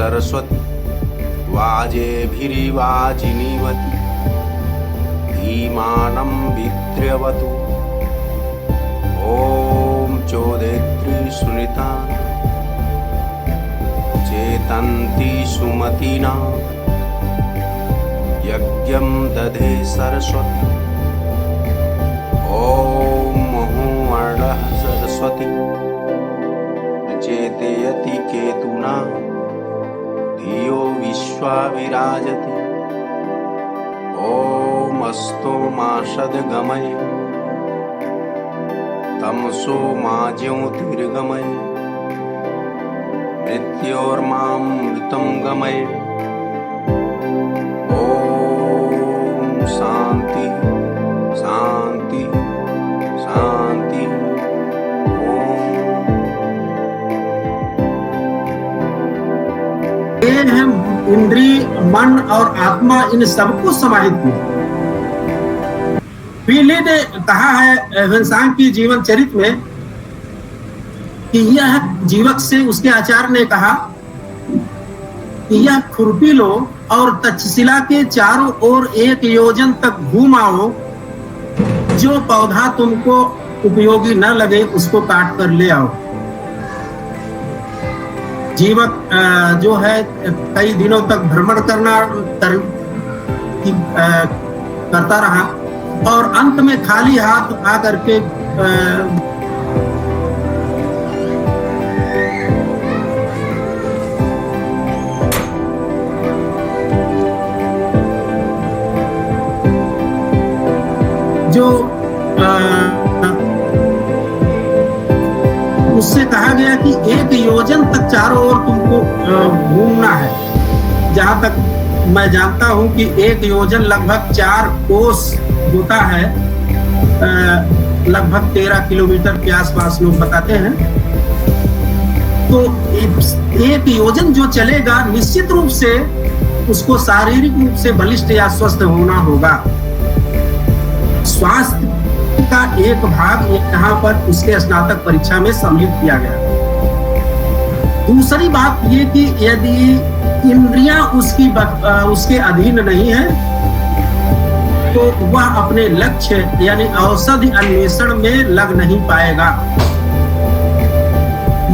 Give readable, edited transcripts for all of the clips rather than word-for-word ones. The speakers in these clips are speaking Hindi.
सरस्वती वाजेभिरिवाजिनीवती धीमानं विद्र्यवतु। ॐ चोदेत्री सुनिता चेतन्ति सुमतिना यज्ञं दधे सरस्वती। ॐ मुहुर्वर्णः सरस्वती चेतयति केतुना धियो विश्वा विराजति। ॐ अस्तोमाषद्गमय तमसो मा ज्योतिर्गमय मृत्योर्मामृतं गमय। ॐ शांति शांति शांति। हम इंद्रिय, मन और आत्मा इन सबको समाहित किया। पीले ने कहा है ह्वेनसांग की जीवन चरित्र में कि यह जीवक से उसके आचार्य ने कहा कि यह खुरपी लो और तक्षशिला के चारों ओर 1 योजन तक घूम आओ, जो पौधा तुमको उपयोगी न लगे उसको काट कर ले आओ। जीवक जो है कई दिनों तक भ्रमण करता रहा और अंत में खाली हाथ आकर के जो उससे कहा गया कि 1 योजन तक चारों ओर तुमको घूमना है। जहां तक मैं जानता हूं कि 1 योजन लगभग 4 कोस होता है, लगभग 13 किलोमीटर के आसपास लोग बताते हैं। तो 1 योजन जो चलेगा निश्चित रूप से उसको शारीरिक रूप से बलिष्ठ या स्वस्थ होना होगा। स्वास्थ्य का एक भाग यहाँ पर उसके स्नातक परीक्षा में सम्मिलित किया गया। दूसरी बात ये कि यदि इंद्रियां उसके अधीन नहीं है तो वह अपने लक्ष्य यानी औषधि अन्वेषण में लग नहीं पाएगा।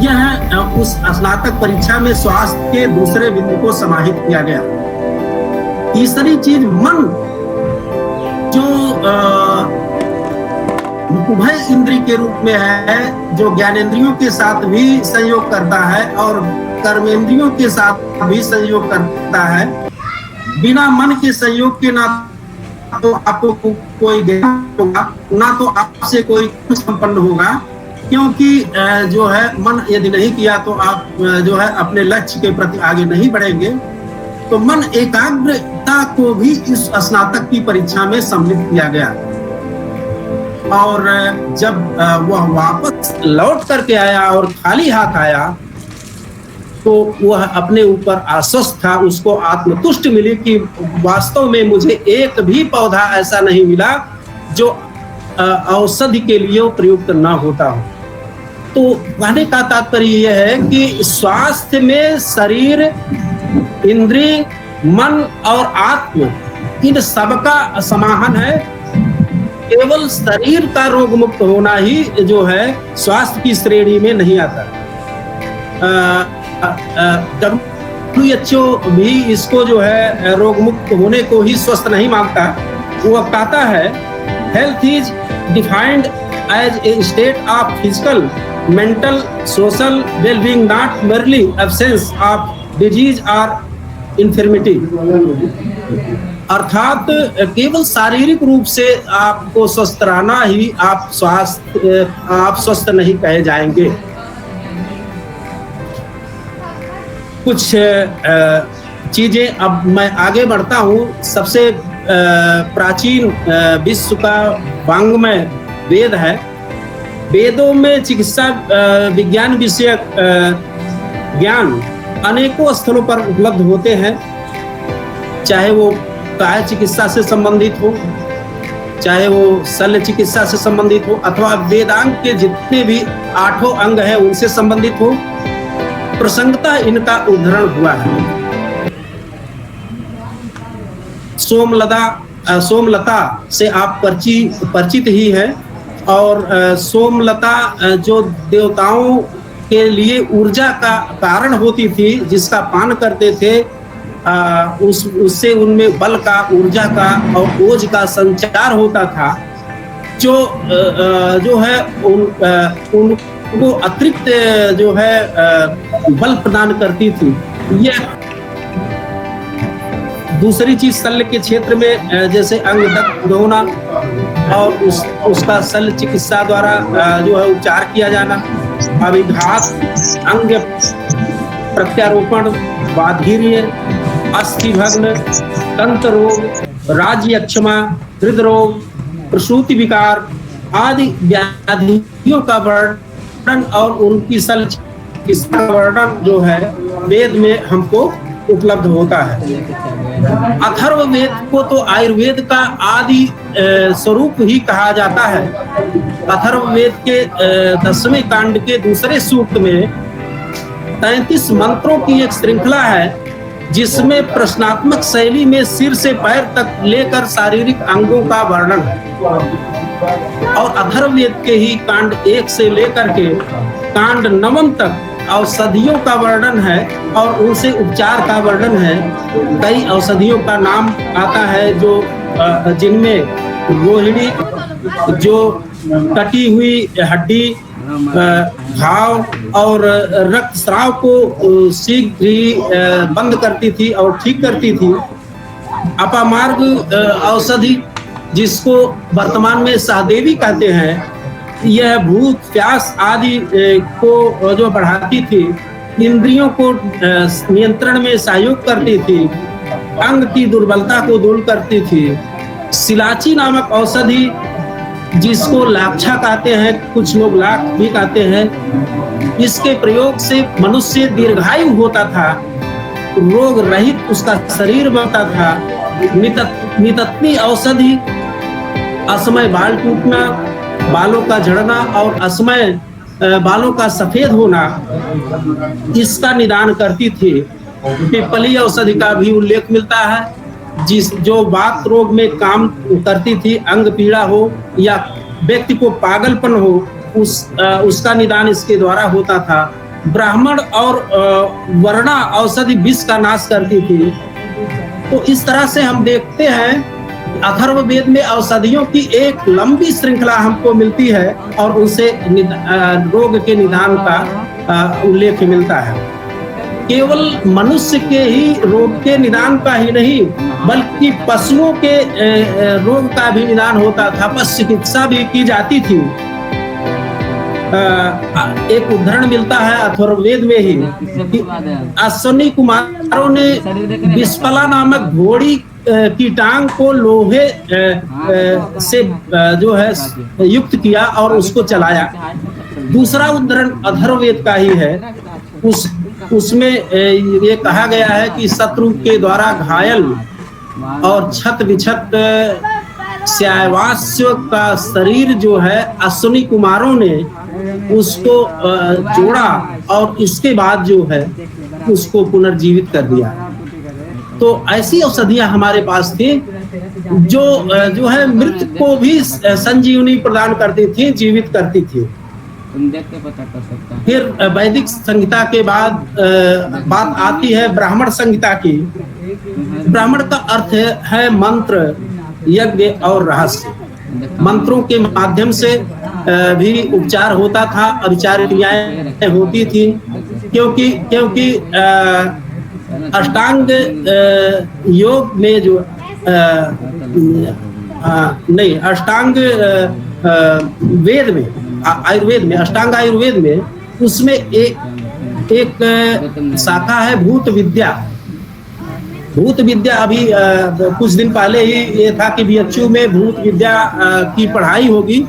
यह उस स्नातक परीक्षा में स्वास्थ्य के दूसरे बिंदु को समाहित किया गया। तीसरी चीज मन, जो उभय इंद्रिय के रूप में है, जो ज्ञानेंद्रियों के साथ भी संयोग करता है और कर्मेंद्रियों के साथ भी संयोग करता है। बिना मन के संयोग के ना तो आपको कोई ज्ञान होगा, ना तो आपसे कोई संपन्न होगा, क्योंकि जो है मन यदि नहीं किया तो आप जो है अपने लक्ष्य के प्रति आगे नहीं बढ़ेंगे। तो मन एकाग्रता को भी इस स्नातक की परीक्षा में सम्मिलित किया गया। और जब वह वापस लौट करके आया और खाली हाथ आया तो वह अपने ऊपर आश्वस्त था। उसको आत्मतुष्ट मिली कि वास्तव में मुझे एक भी पौधा ऐसा नहीं मिला जो औषधि के लिए प्रयुक्त ना होता हो। तो कहने का तात्पर्य यह है कि स्वास्थ्य में शरीर, इंद्रिय, मन और आत्म इन सबका समाहन है। केवल शरीर का रोग मुक्त होना ही जो है स्वास्थ्य की श्रेणी में नहीं आता। WHO भी इसको जो है रोग मुक्त होने को ही स्वस्थ नहीं मानता। वो कहता है health is defined as a state of physical, mental, social wellbeing, not merely absence of disease और इन्फर्मिटी। अर्थात केवल शारीरिक रूप से आपको स्वस्थ रहना ही आप स्वस्थ नहीं कहे जाएंगे। कुछ चीजें अब मैं आगे बढ़ता हूँ। सबसे प्राचीन विश्व का वांग्मय वेद है। वेदों में चिकित्सा विज्ञान विषयक ज्ञान अनेकों स्थलों पर उपलब्ध होते हैं, चाहे वो काय चिकित्सा से संबंधित हो, चाहे वो शल्य चिकित्सा से संबंधित हो, अथवा वेदांग के जितने भी 8 अंग हैं उनसे संबंधित हो। प्रसंगता इनका उद्धरण हुआ है। सोमलता से आप परिचित ही है, और सोमलता जो देवताओं के लिए ऊर्जा का कारण होती थी, जिसका पान करते थे, उससे उनमें बल का, ऊर्जा का और ओज का संचार होता था, जो है उनको अतिरिक्त जो है बल प्रदान करती थी। यह दूसरी चीज शल्य के क्षेत्र में जैसे अंग दग्ध होना और उसका शल्य चिकित्सा द्वारा जो है उपचार किया जाना, अभिघात, अंग प्रत्यारोपण, बाधिर्य, अस्थि भग्न, तंत्र रोग, राज्य अक्षमा, हृदरोग, प्रसूति विकार आदि व्याधियों का वर्णन और उनकी शल्य चिकित्सा का वर्णन जो है वेद में हमको उपलब्ध होता है। अथर्ववेद को तो आयुर्वेद का आदि स्वरूप ही कहा जाता है। अथर्ववेद के 10वें कांड के दूसरे सूक्त में 33 मंत्रों की एक श्रृंखला है, जिसमें प्रश्नात्मक शैली में सिर से पैर तक लेकर शारीरिक अंगों का वर्णन है। और अथर्ववेद के ही कांड 1 से लेकर के कांड 9 तक औषधियों का वर्णन है और उनसे उपचार का वर्णन है। कई औषधियों का नाम आता है जो जिनमें रोहिणी, जो कटी हुई हड्डी, घाव और रक्तस्राव को शीघ्र ही बंद करती थी और ठीक करती थी। अपामार्ग औषधि, जिसको वर्तमान में सहदेवी कहते हैं, यह भूख, प्यास आदि को जो बढ़ाती थी, इंद्रियों को नियंत्रण में सहयोग करती थी, अंग की दुर्बलता को दूर करती थी। सिलाची नामक औषधि, जिसको लाक्षा कहते हैं, कुछ लोग लाख भी कहते हैं, इसके प्रयोग से मनुष्य दीर्घायु होता था, रोग रहित उसका शरीर बनता था। नितत्नी औषधि, असमय बाल टूटना, बालों का झड़ना और असमय बालों का सफेद होना, इसका निदान करती थी। पिपली औषधि का भी उल्लेख मिलता है, जो वात रोग में काम करती थी, अंग पीड़ा हो या व्यक्ति को पागलपन हो, उसका निदान इसके द्वारा होता था। ब्राह्मण और वर्णा औषधि विष का नाश करती थी। तो इस तरह से हम देखते हैं अथर्ववेद में औषधियों की एक लंबी श्रृंखला हमको मिलती है और उनसे रोग के निदान का उल्लेख मिलता है। केवल मनुष्य के ही रोग के निदान का ही नहीं, बल्कि पशुओं के रोग का भी निदान होता था, पशु चिकित्सा भी की जाती थी। एक उदाहरण मिलता है अथर्ववेद में ही कि अश्विनी कुमारों ने विस्फला नामक घोड़ी की टांग को लोहे से जो है युक्त किया और उसको चलाया। दूसरा उदाहरण अथर्ववेद का ही है। उसमें ये कहा गया है कि शत्रु के द्वारा घायल और छत विछत स्यावास्य का शरीर जो है अश्विनी कुमारों ने उसको जोड़ा और इसके बाद जो है उसको पुनर्जीवित कर दिया। तो ऐसी औषधियां हमारे पास थी जो है मृत को भी संजीवनी प्रदान करती थी, जीवित करती थी। फिर वैदिक संहिता के बाद बात आती है ब्राह्मण संहिता की। ब्राह्मण का अर्थ है मंत्र, यज्ञ और रहस्य। मंत्रों के माध्यम से भी उपचार होता था, अभिचार क्रियाएं होती थी, क्योंकि अष्टांग योग में जो नहीं, अष्टांग वेद में, आयुर्वेद में, अष्टांग आयुर्वेद में उसमें एक शाखा है भूत विद्या। भूत विद्या अभी कुछ दिन पहले ही ये था कि बीएचयू में भूत विद्या की पढ़ाई होगी,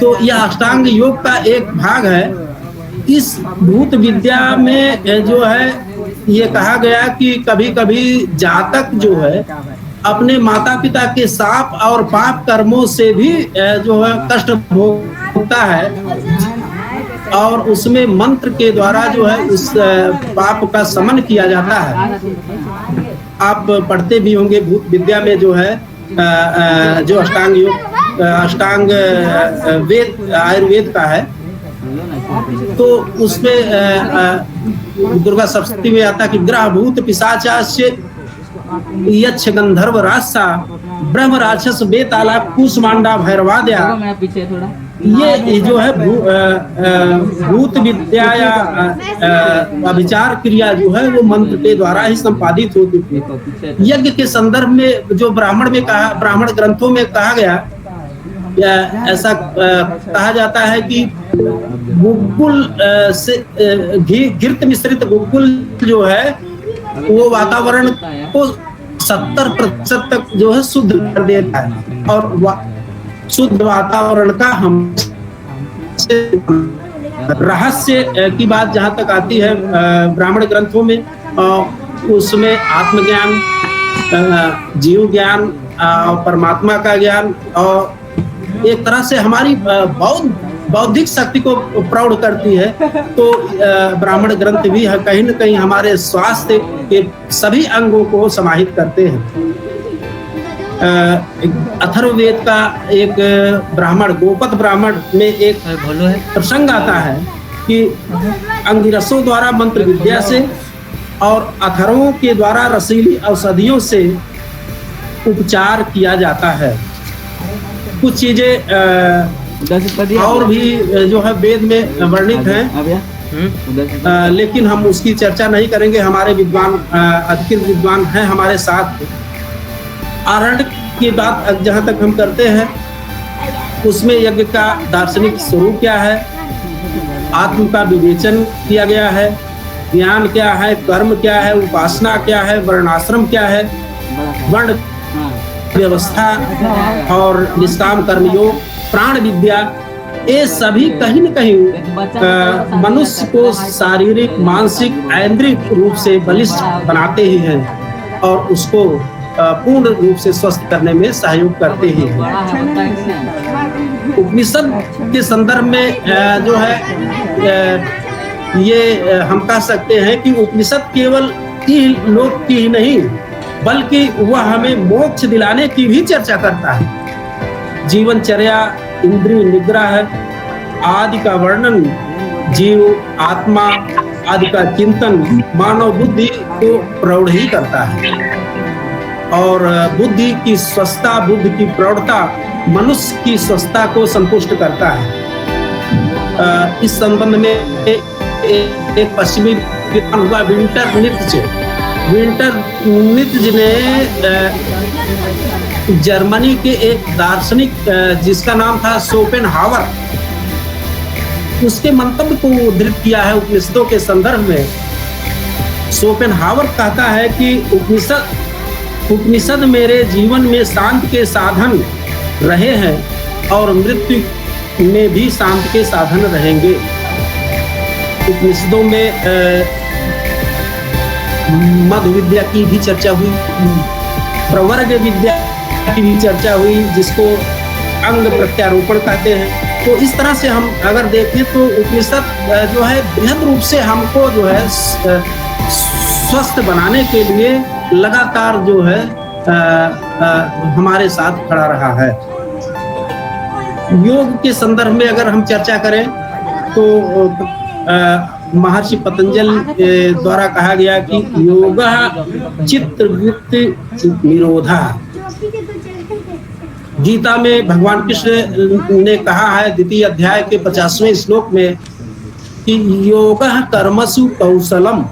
तो यह अष्टांग योग का एक भाग है। इस भूत विद्या में जो है ये कहा गया कि कभी कभी जातक जो है अपने माता पिता के शाप और पाप कर्मों से भी जो है कष्ट भोगता है, और उसमें मंत्र के द्वारा जो है उस पाप का शमन किया जाता है। आप पढ़ते भी होंगे भूत विद्या में जो है जो अष्टांग योग अष्टांग वेद आयुर्वेद का है, तो उसमें दुर्गा सप्तमी में आता कि ग्रह भूत पिशाचास्य यक्ष गंधर्व रासा ब्रह्म राक्षस बेताला कुसमांडा भैरवाद्या। ये जो है भूत विद्या या अभिचार क्रिया जो है वो मंत्र के द्वारा ही संपादित होती थी। यज्ञ के संदर्भ में जो ब्राह्मण ग्रंथों में कहा गया, ऐसा कहा जाता है कि गुग्गुल से घृत मिश्रित गुग्गुल जो है वो वातावरण को 70% तक जो है शुद्ध कर देता है, और शुद्ध वातावरण का हम रहस्य की बात जहाँ तक आती है ब्राह्मण ग्रंथों में, उसमें आत्मज्ञान, जीव ज्ञान, परमात्मा का ज्ञान और एक तरह से हमारी बौद्धिक शक्ति को प्रौढ़ करती है। तो ब्राह्मण ग्रंथ भी कहीं न कहीं हमारे स्वास्थ्य के सभी अंगों को समाहित करते हैं। अथर्ववेद का एक ब्राह्मण गोपद ब्राह्मण में एक प्रसंग आता है कि अंगिरसों द्वारा मंत्र विद्या से और अथर्वों के द्वारा रसीली औषधियों से उपचार किया जाता है। कुछ चीजें और भी जो है वेद में वर्णित हैं, लेकिन हम उसकी चर्चा नहीं करेंगे। हमारे विद्वान अधिकृत विद्वान हैं हमारे साथ। आरण्य की बात जहाँ तक हम करते हैं, उसमें यज्ञ का दार्शनिक स्वरूप क्या है, आत्म का विवेचन किया गया है, ज्ञान क्या है, कर्म क्या है, उपासना क्या है, वर्णाश्रम क्या है, वर्ण व्यवस्था और निष्काम कर्मयोग, प्राण विद्या, ये सभी कहीं न कहीं मनुष्य को शारीरिक, मानसिक, ऐन्द्रिक रूप से बलिष्ठ बनाते ही हैं और उसको पूर्ण रूप से स्वस्थ करने में सहयोग करते ही हैं। उपनिषद के संदर्भ में जो है ये हम कह सकते हैं कि उपनिषद केवल लोक की ही नहीं, बल्कि वह हमें मोक्ष दिलाने की भी चर्चा करता है। जीवनचर्या, इंद्रिय निग्रह आदि का वर्णन, जीव आत्मा आदि का चिंतन मानव बुद्धि को प्रौढ़ ही करता है, और बुद्धि की स्वस्थता, बुद्धि की प्रौढ़ता मनुष्य की स्वस्थता को संतुष्ट करता है। इस संबंध में एक पश्चिमी विद्वान हुआ विंटर नित्जे ने जर्मनी के एक दार्शनिक जिसका नाम था शोपेनहावर, उसके मंतव्य को उद्धृत किया है उपनिषदों के संदर्भ में। शोपेनहावर कहता है कि उपनिषद मेरे जीवन में शांति के साधन रहे हैं और मृत्यु में भी शांति के साधन रहेंगे। उपनिषदों में मध्य विद्या की भी चर्चा हुई, प्रवर्ग विद्या की भी चर्चा हुई, जिसको अंग प्रत्यारोपण कहते हैं। तो इस तरह से हम अगर देखें तो उपनिषद जो है बृहद रूप से हमको जो है स्वस्थ बनाने के लिए लगातार जो है हमारे साथ खड़ा रहा है। योग के संदर्भ में अगर हम चर्चा करें तो महर्षि पतंजल द्वारा कहा गया कि योगः चित्तवृत्ति निरोधा। गीता में भगवान कृष्ण ने कहा है द्वितीय अध्याय के 50वें श्लोक में कि योगः कर्मसु कौशलम,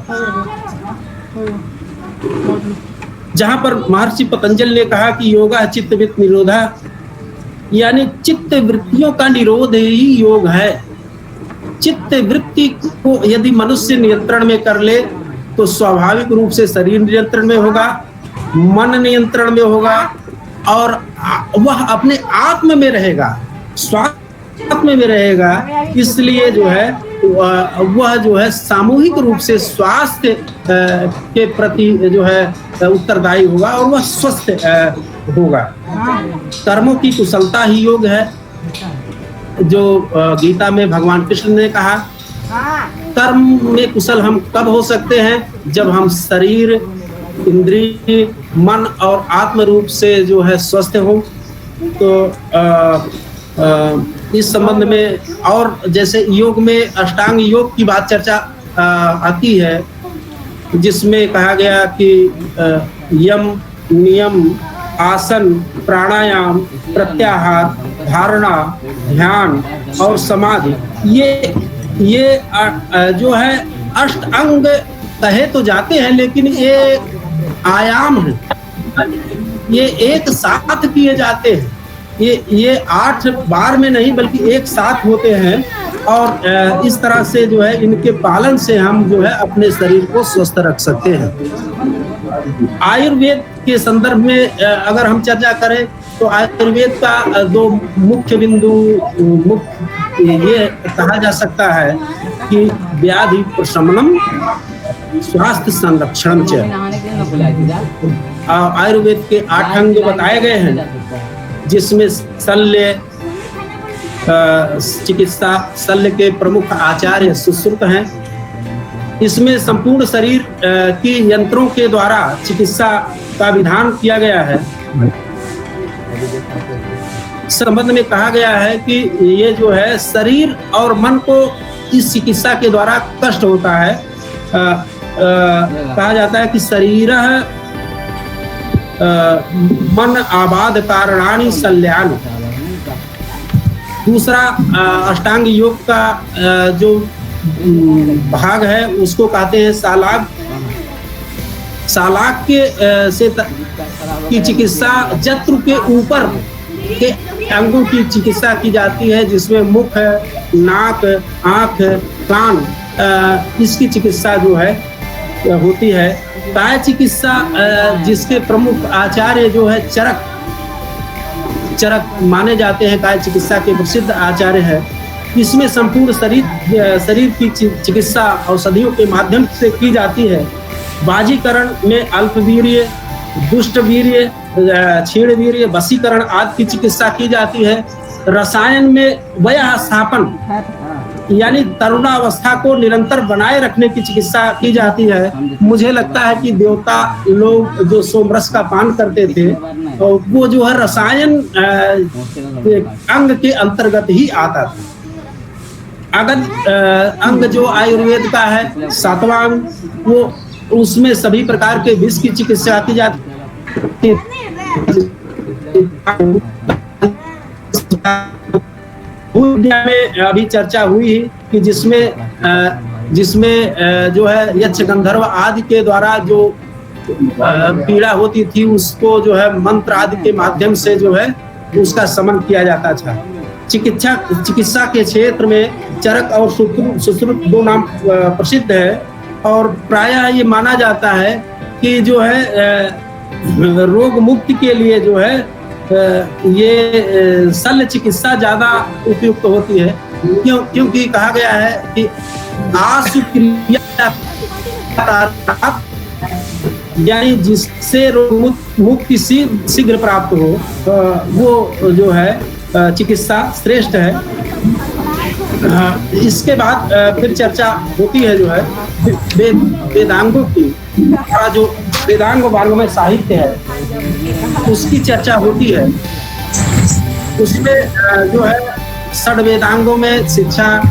जहां पर महर्षि पतंजल ने कहा कि योगः चित्तवृत्ति निरोधा, यानी चित्त वृत्तियों का निरोध ही योग है। चित्त वृत्ति को यदि मनुष्य नियंत्रण में कर ले तो स्वाभाविक रूप से शरीर नियंत्रण में होगा, मन नियंत्रण में होगा और वह अपने आत्म में रहेगा, स्वात्म में रहेगा। इसलिए जो है वह जो है सामूहिक रूप से स्वास्थ्य के प्रति जो है उत्तरदायी होगा और वह स्वस्थ होगा। कर्मों की कुशलता ही योग है। जो गीता में भगवान कृष्ण ने कहा, कर्म में कुशल हम कब हो सकते हैं, जब हम शरीर, इंद्रिय, मन और आत्म रूप से जो है स्वस्थ हो। तो इस संबंध में और जैसे योग में अष्टांग योग की बात चर्चा आती है, जिसमें कहा गया कि यम, नियम, आसन, प्राणायाम, प्रत्याहार, धारणा, ध्यान और समाधि, ये जो है अष्ट अंग कहे तो जाते हैं, लेकिन ये आयाम है, ये एक साथ किए जाते हैं। ये 8 बार में नहीं बल्कि एक साथ होते हैं, और इस तरह से जो है इनके पालन से हम जो है अपने शरीर को स्वस्थ रख सकते हैं। आयुर्वेद के संदर्भ में अगर हम चर्चा करें तो आयुर्वेद का 2 मुख्य बिंदु ये कहा जा सकता है कि व्याधि प्रशमनम, स्वास्थ्य संरक्षण च। आयुर्वेद के 8 अंग बताए गए हैं, जिसमें शल्य चिकित्सा, शल्य के प्रमुख आचार्य सुश्रुत हैं। इसमें संपूर्ण शरीर की यंत्रों के द्वारा चिकित्सा का विधान किया गया है। संबंध में कहा गया है कि ये जो है शरीर और मन को इस चिकित्सा के द्वारा कष्ट होता है। कहा जाता है कि शरीर मन आबाद कारणानि शल्यानि। दूसरा अष्टांग योग का जो भाग है उसको कहते हैं सालाग। सालाग के से की चिकित्सा जत्रु के ऊपर के अंगों की चिकित्सा की जाती है, जिसमें मुख, नाक, आंख, कान, इसकी चिकित्सा जो है होती है। काय चिकित्सा जिसके प्रमुख आचार्य जो है चरक माने जाते हैं, काय चिकित्सा के प्रसिद्ध आचार्य है। इसमें संपूर्ण शरीर की चिकित्सा औषधियों के माध्यम से की जाती है। बाजीकरण में अल्पवीर्य, दुष्टवीर्य, क्षीणवीर्य, वशीकरण आदि की चिकित्सा की जाती है। रसायन में वयः स्थापन यानी तरुणावस्था को निरंतर बनाए रखने की चिकित्सा की जाती है। मुझे लगता है कि देवता लोग जो सोमरस का पान करते थे वो जो है रसायन अंग के अंतर्गत ही आता था। अगर अंग जो आयुर्वेद का है 7वां अंग, वो उसमें सभी प्रकार के विष की चिकित्सा की जाती है। में अभी चर्चा हुई कि जिसमें जो है यक्ष गंधर्व आदि के द्वारा जो पीड़ा होती थी उसको जो है मंत्र आदि के माध्यम से जो है उसका शमन किया जाता था। चिकित्सा के क्षेत्र में चरक और सुश्रुत 2 नाम प्रसिद्ध है, और प्रायः ये माना जाता है कि जो है रोग मुक्ति के लिए जो है ये शल्य चिकित्सा ज्यादा उपयुक्त होती है। क्योंकि कहा गया है कि आशु क्रिया यानी जिससे रोग मुक्ति शीघ्र प्राप्त हो, वो जो है चिकित्सा श्रेष्ठ है। इसके बाद फिर चर्चा होती है जो है वेदांगों की। जो वेदांग वांग में साहित्य है उसकी चर्चा होती है। उसमें जो है 6 वेदांगों में शिक्षा,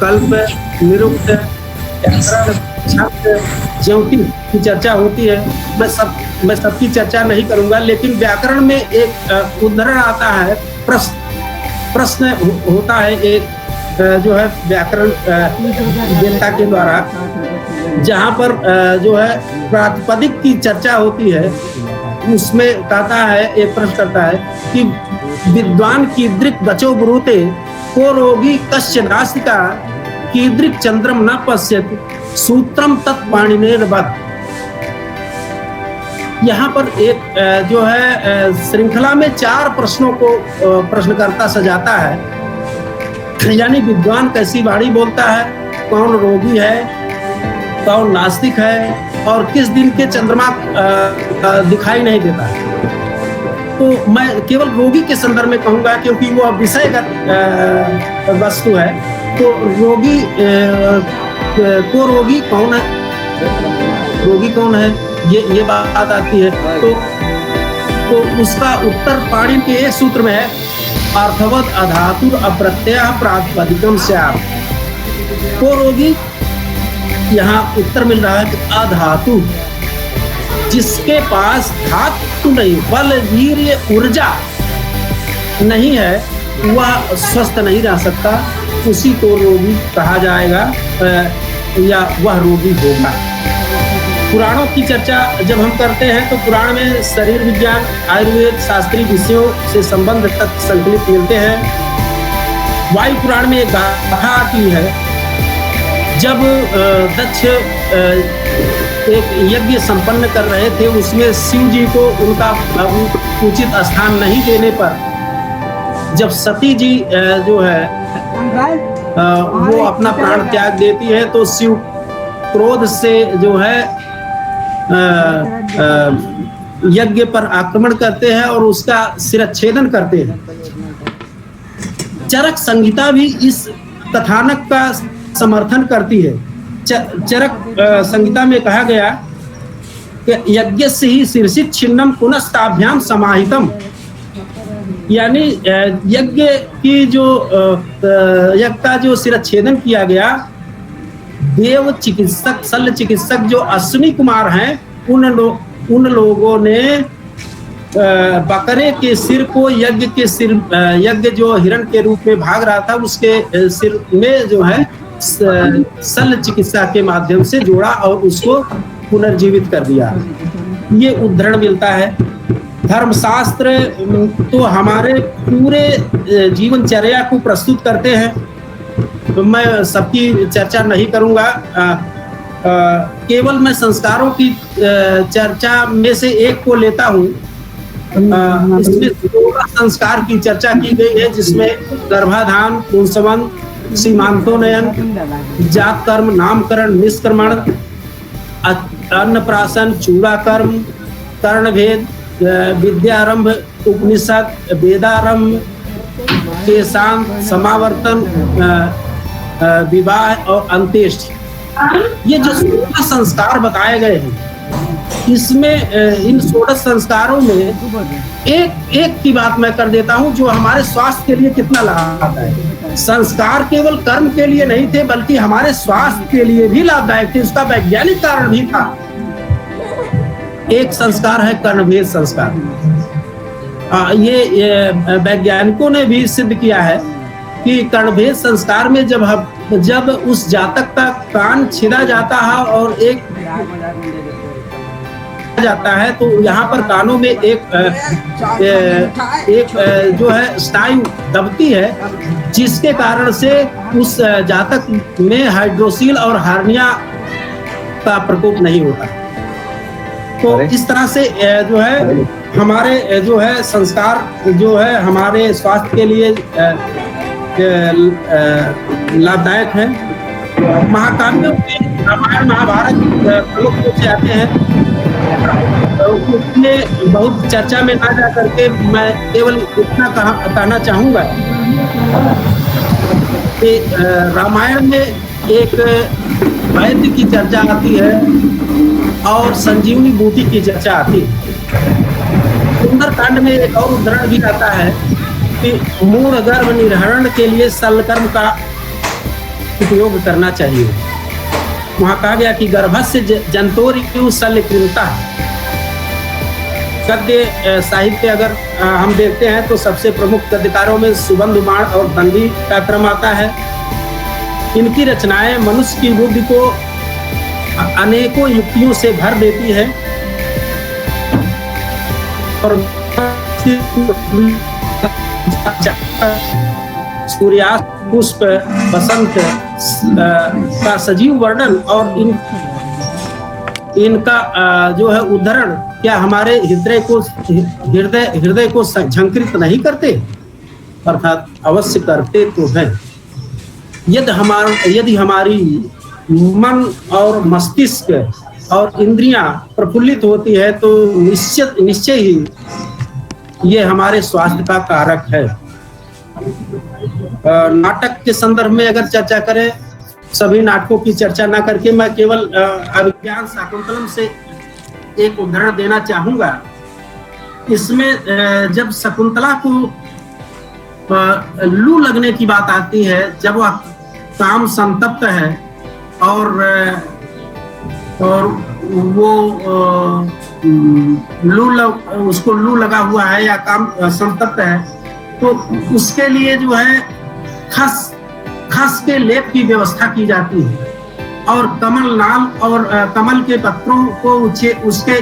कल्प, निरुक्त, छंद, ज्योतिष की चर्चा होती है। मैं सबकी चर्चा नहीं करूंगा, लेकिन व्याकरण में एक उदाहरण आता है, प्रश्न होता है एक जो है व्याकरण वेत्ता के द्वारा, जहाँ पर जो है प्रातिपदिक की चर्चा होती है। उसमें कहता है, एक प्रश्न करता है कि विद्वान कीदृक् गचो ब्रूते को रोगी कस्य नास्तिका कीदृक् चंद्रम न पश्यति सूत्रम तत्पाणिनेर्वत्। यहाँ पर एक जो है श्रृंखला में 4 प्रश्नों को प्रश्नकर्ता सजाता है। यानी विद्वान कैसी वाणी बोलता है, कौन रोगी है, कौन नास्तिक है, और किस दिन के चंद्रमा दिखाई नहीं देता है। तो मैं केवल रोगी के संदर्भ में कहूंगा क्योंकि वो विषयगत वस्तु है। तो रोगी को रोगी कौन है, रोगी कौन है, ये बात आती है। तो उसका उत्तर पाणिनि के एक सूत्र में है, अर्थवत अधातुर अप्रत्यय प्रातिपदिकम स्यात्। को रोगी, यहाँ उत्तर मिल रहा है कि अधातु, जिसके पास धातु नहीं, बल वीर्य ऊर्जा नहीं है, वह स्वस्थ नहीं रह सकता, उसी को रोगी कहा जाएगा या वह रोगी होगा। पुराणों की चर्चा जब हम करते हैं तो पुराण में शरीर विज्ञान, आयुर्वेद, शास्त्रीय विषयों से संबंध तत्व संकलित मिलते हैं। वायु पुराण में एक गाथा आती है, जब दक्ष एक यज्ञ संपन्न कर रहे थे, उसमें शिव जी को उनका उचित स्थान नहीं देने पर जब सती जी जो है वो अपना प्राण त्याग देती है, तो शिव क्रोध से जो है यज्ञ पर आक्रमण करते हैं और उसका शिरच्छेदन करते हैं। चरक संहिता भी इस कथानक का समर्थन करती है। चरक संहिता में कहा गया कि यज्ञ से ही शीर्षित छिन्नम पुनस्ताभ्याम समाहितम, यानी यज्ञ की जो यज्ञ का जो शिरच्छेदन किया गया, देव चिकित्सक, शल्य चिकित्सक जो अश्विनी कुमार हैं, उन लोगों ने बकरे के सिर को यज्ञ जो हिरण के रूप में भाग रहा था, उसके सिर में जो है शल्य चिकित्सा के माध्यम से जोड़ा और उसको पुनर्जीवित कर दिया। ये उद्धरण मिलता है। धर्मशास्त्र तो हमारे पूरे जीवनचर्या को प्रस्तुत करते हैं, तो मैं सबकी चर्चा नहीं करूंगा। केवल मैं संस्कारों की चर्चा में से एक को लेता हूँ। इसमें 16 संस्कार की चर्चा की गई है, जिसमें गर्भाधान, पुंसवन, सीमांतोन्नयन, जात कर्म, नामकरण, निष्क्रमण, अन्नप्राशन, चूड़ाकर्म, कर्णभेद, विद्यारंभ, उपनिषद, वेदारंभ, केशांत, समावर्तन, विवाह और अंत्येष्टि। ये जो 16 संस्कार बताए गए हैं, इसमें इन 16 संस्कारों में एक की बात मैं कर देता हूं, जो हमारे स्वास्थ्य के लिए कितना लाभदायक है। संस्कार केवल कर्म के लिए नहीं थे, बल्कि हमारे स्वास्थ्य के लिए भी लाभदायक थे। उसका वैज्ञानिक कारण भी था। एक संस्कार है कर्णभेद संस्कार। ये वैज्ञानिकों ने भी सिद्ध किया है कि कर्णभेद संस्कार में जब उस जातक का कान छिदा जाता है और एक जाता है, तो यहाँ पर कानों में एक जो है स्नायु दबती है, जिसके कारण से उस जातक में हाइड्रोसील और हार्निया का प्रकोप नहीं होता। तो इस तरह से जो है हमारे जो है संस्कार जो है हमारे स्वास्थ्य के लिए लाभदायक है। महाकाव्यों में रामायण महाभारत प्रमुख रूप से आते हैं, उसमें बहुत चर्चा में ना जा करके मैं केवल इतना कहना चाहूंगा कि रामायण में एक वैद्य की चर्चा आती है और संजीवनी बूटी की चर्चा आती है। सुंदरकांड में एक और उदाहरण भी आता है कि मूढ़ गर्भ निर्हरण के लिए शल्यकर्म का उपयोग करना चाहिए। वहां कहा गया कि गर्भस्य जंतोरियु शल्यकृता। गद्य साहित्य अगर हम देखते हैं तो सबसे प्रमुख गद्यकारों में सुबंधु बाण और दंडी का क्रम आता है। इनकी रचनाएं मनुष्य की बुद्धि को अनेकों युक्तियों से भर देती है और सूर्यास्त, पुष्प, बसंत का सजीव वर्णन और इनका जो है उदाहरण क्या हमारे हृदय को झंकृत नहीं करते? अर्थात अवश्य करते तो हैं। यदि हमारी मन और मस्तिष्क और इंद्रियां प्रफुल्लित होती है तो निश्चय ही ये हमारे स्वास्थ्य का कारक है। नाटक के संदर्भ में अगर चर्चा करें, सभी नाटकों की चर्चा ना करके मैं केवल अभिज्ञान शाकुंतलम से एक उदाहरण देना चाहूंगा। इसमें जब शकुंतला को लू लगने की बात आती है, जब वह काम संतप्त है और वो उसको लू लगा हुआ है या काम संतप्त है, तो उसके लिए जो है खस के लेप की व्यवस्था की जाती है और कमल नाल और कमल के पत्रों को उसके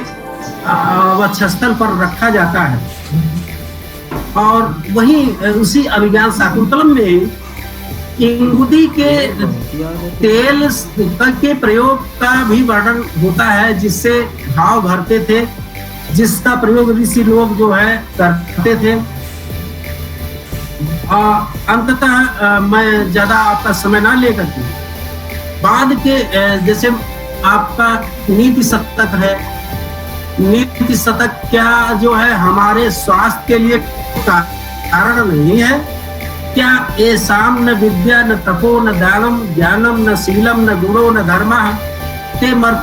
वक्षस्थल पर रखा जाता है। और वहीं उसी अभिज्ञान शाकुंतलम में इंगुदी के तेल के प्रयोग का भी वर्णन होता है, जिससे घाव भरते थे, जिसका प्रयोग ऋषि लोग जो है करते थे। अंततः मैं ज्यादा आपका समय ना लेकर के बाद के जैसे आपका नीति शतक है, नीति शतक क्या जो है हमारे स्वास्थ्य के लिए कारण नहीं है क्या? ये साम न विद्या न तपो न दानम ज्ञानम न शीलम न गुणो न धर्म ते मर